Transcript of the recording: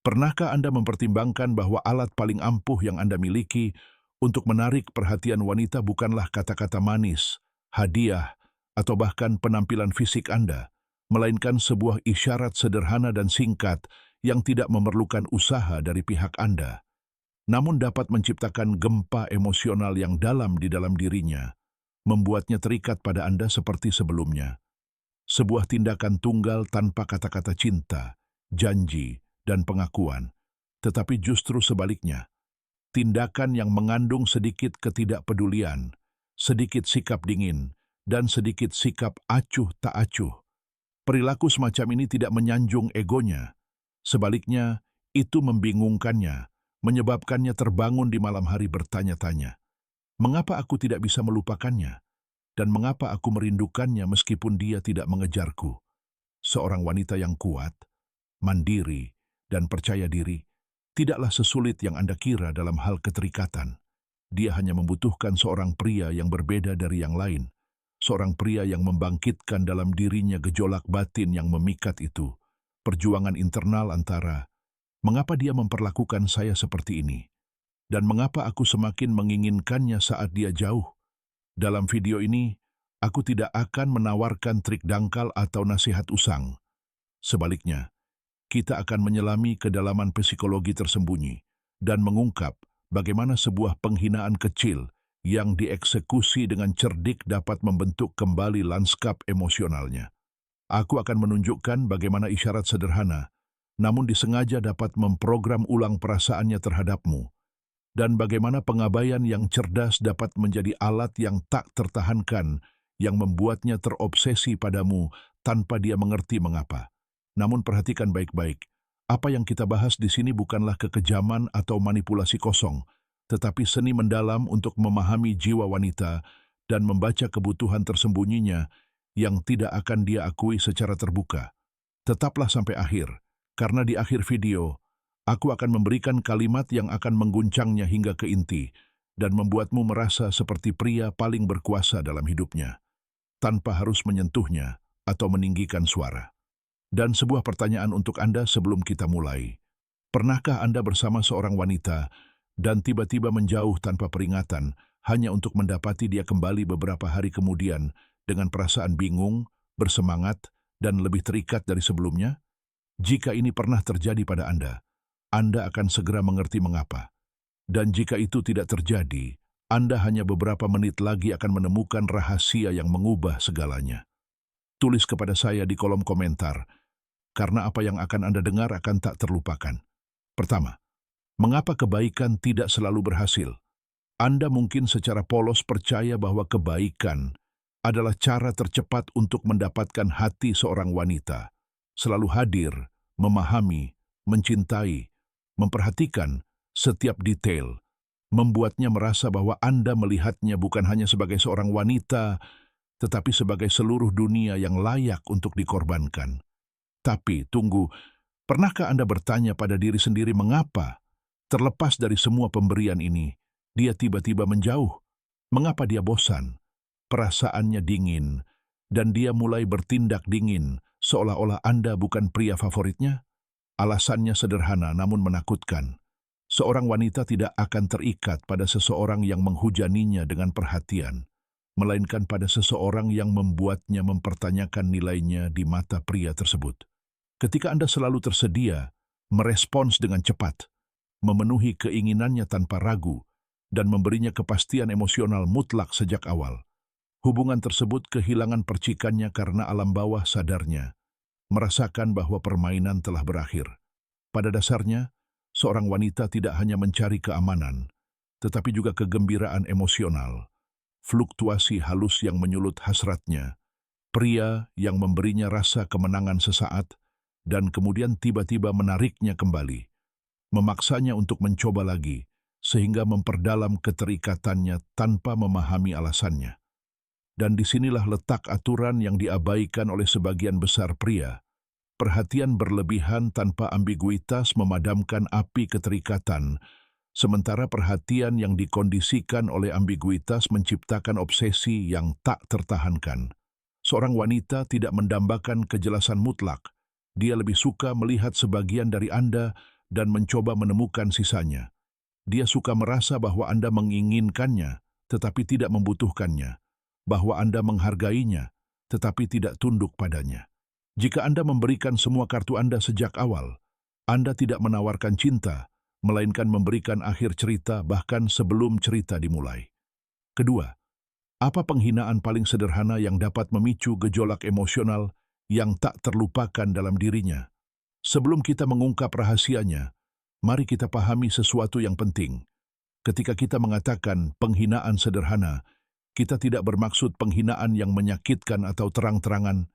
Pernahkah Anda mempertimbangkan bahwa alat paling ampuh yang Anda miliki untuk menarik perhatian wanita bukanlah kata-kata manis, hadiah, atau bahkan penampilan fisik Anda, melainkan sebuah isyarat sederhana dan singkat yang tidak memerlukan usaha dari pihak Anda, namun dapat menciptakan gempa emosional yang dalam di dalam dirinya, membuatnya terikat pada Anda seperti sebelumnya. Sebuah tindakan tunggal tanpa kata-kata cinta, janji, dan pengakuan, tetapi justru sebaliknya, tindakan yang mengandung sedikit ketidakpedulian, sedikit sikap dingin, dan sedikit sikap acuh tak acuh. Perilaku semacam ini tidak menyanjung egonya, sebaliknya itu membingungkannya, menyebabkannya terbangun di malam hari bertanya-tanya, mengapa aku tidak bisa melupakannya? Dan mengapa aku merindukannya meskipun dia tidak mengejarku? Seorang wanita yang kuat, mandiri, dan percaya diri, tidaklah sesulit yang Anda kira dalam hal keterikatan. Dia hanya membutuhkan seorang pria yang berbeda dari yang lain, seorang pria yang membangkitkan dalam dirinya gejolak batin yang memikat itu, perjuangan internal antara, mengapa dia memperlakukan saya seperti ini? Dan mengapa aku semakin menginginkannya saat dia jauh? Dalam video ini, aku tidak akan menawarkan trik dangkal atau nasihat usang. Sebaliknya, kita akan menyelami kedalaman psikologi tersembunyi dan mengungkap bagaimana sebuah penghinaan kecil yang dieksekusi dengan cerdik dapat membentuk kembali lanskap emosionalnya. Aku akan menunjukkan bagaimana isyarat sederhana, namun disengaja dapat memprogram ulang perasaannya terhadapmu, dan bagaimana pengabaian yang cerdas dapat menjadi alat yang tak tertahankan yang membuatnya terobsesi padamu tanpa dia mengerti mengapa. Namun perhatikan baik-baik, apa yang kita bahas di sini bukanlah kekejaman atau manipulasi kosong, tetapi seni mendalam untuk memahami jiwa wanita dan membaca kebutuhan tersembunyinya yang tidak akan dia akui secara terbuka. Tetaplah sampai akhir, karena di akhir video, aku akan memberikan kalimat yang akan mengguncangnya hingga ke inti dan membuatmu merasa seperti pria paling berkuasa dalam hidupnya, tanpa harus menyentuhnya atau meninggikan suara. Dan sebuah pertanyaan untuk Anda sebelum kita mulai. Pernahkah Anda bersama seorang wanita dan tiba-tiba menjauh tanpa peringatan hanya untuk mendapati dia kembali beberapa hari kemudian dengan perasaan bingung, bersemangat, dan lebih terikat dari sebelumnya? Jika ini pernah terjadi pada Anda akan segera mengerti mengapa. Dan jika itu tidak terjadi, Anda hanya beberapa menit lagi akan menemukan rahasia yang mengubah segalanya. Tulis kepada saya di kolom komentar, karena apa yang akan Anda dengar akan tak terlupakan. Pertama, mengapa kebaikan tidak selalu berhasil? Anda mungkin secara polos percaya bahwa kebaikan adalah cara tercepat untuk mendapatkan hati seorang wanita. Selalu hadir, memahami, mencintai, memperhatikan setiap detail, membuatnya merasa bahwa Anda melihatnya bukan hanya sebagai seorang wanita, tetapi sebagai seluruh dunia yang layak untuk dikorbankan. Tapi, tunggu, pernahkah Anda bertanya pada diri sendiri mengapa, terlepas dari semua pemberian ini, dia tiba-tiba menjauh? Mengapa dia bosan? Perasaannya dingin, dan dia mulai bertindak dingin, seolah-olah Anda bukan pria favoritnya? Alasannya sederhana namun menakutkan. Seorang wanita tidak akan terikat pada seseorang yang menghujaninya dengan perhatian, melainkan pada seseorang yang membuatnya mempertanyakan nilainya di mata pria tersebut. Ketika Anda selalu tersedia, merespons dengan cepat, memenuhi keinginannya tanpa ragu, dan memberinya kepastian emosional mutlak sejak awal, hubungan tersebut kehilangan percikannya karena alam bawah sadarnya merasakan bahwa permainan telah berakhir. Pada dasarnya, seorang wanita tidak hanya mencari keamanan, tetapi juga kegembiraan emosional, fluktuasi halus yang menyulut hasratnya, pria yang memberinya rasa kemenangan sesaat, dan kemudian tiba-tiba menariknya kembali, memaksanya untuk mencoba lagi, sehingga memperdalam keterikatannya tanpa memahami alasannya. Dan disinilah letak aturan yang diabaikan oleh sebagian besar pria. Perhatian berlebihan tanpa ambiguitas memadamkan api keterikatan, sementara perhatian yang dikondisikan oleh ambiguitas menciptakan obsesi yang tak tertahankan. Seorang wanita tidak mendambakan kejelasan mutlak. Dia lebih suka melihat sebagian dari Anda dan mencoba menemukan sisanya. Dia suka merasa bahwa Anda menginginkannya, tetapi tidak membutuhkannya, bahwa Anda menghargainya, tetapi tidak tunduk padanya. Jika Anda memberikan semua kartu Anda sejak awal, Anda tidak menawarkan cinta, melainkan memberikan akhir cerita bahkan sebelum cerita dimulai. Kedua, apa penghinaan paling sederhana yang dapat memicu gejolak emosional yang tak terlupakan dalam dirinya? Sebelum kita mengungkap rahasianya, mari kita pahami sesuatu yang penting. Ketika kita mengatakan penghinaan sederhana, kita tidak bermaksud penghinaan yang menyakitkan atau terang-terangan,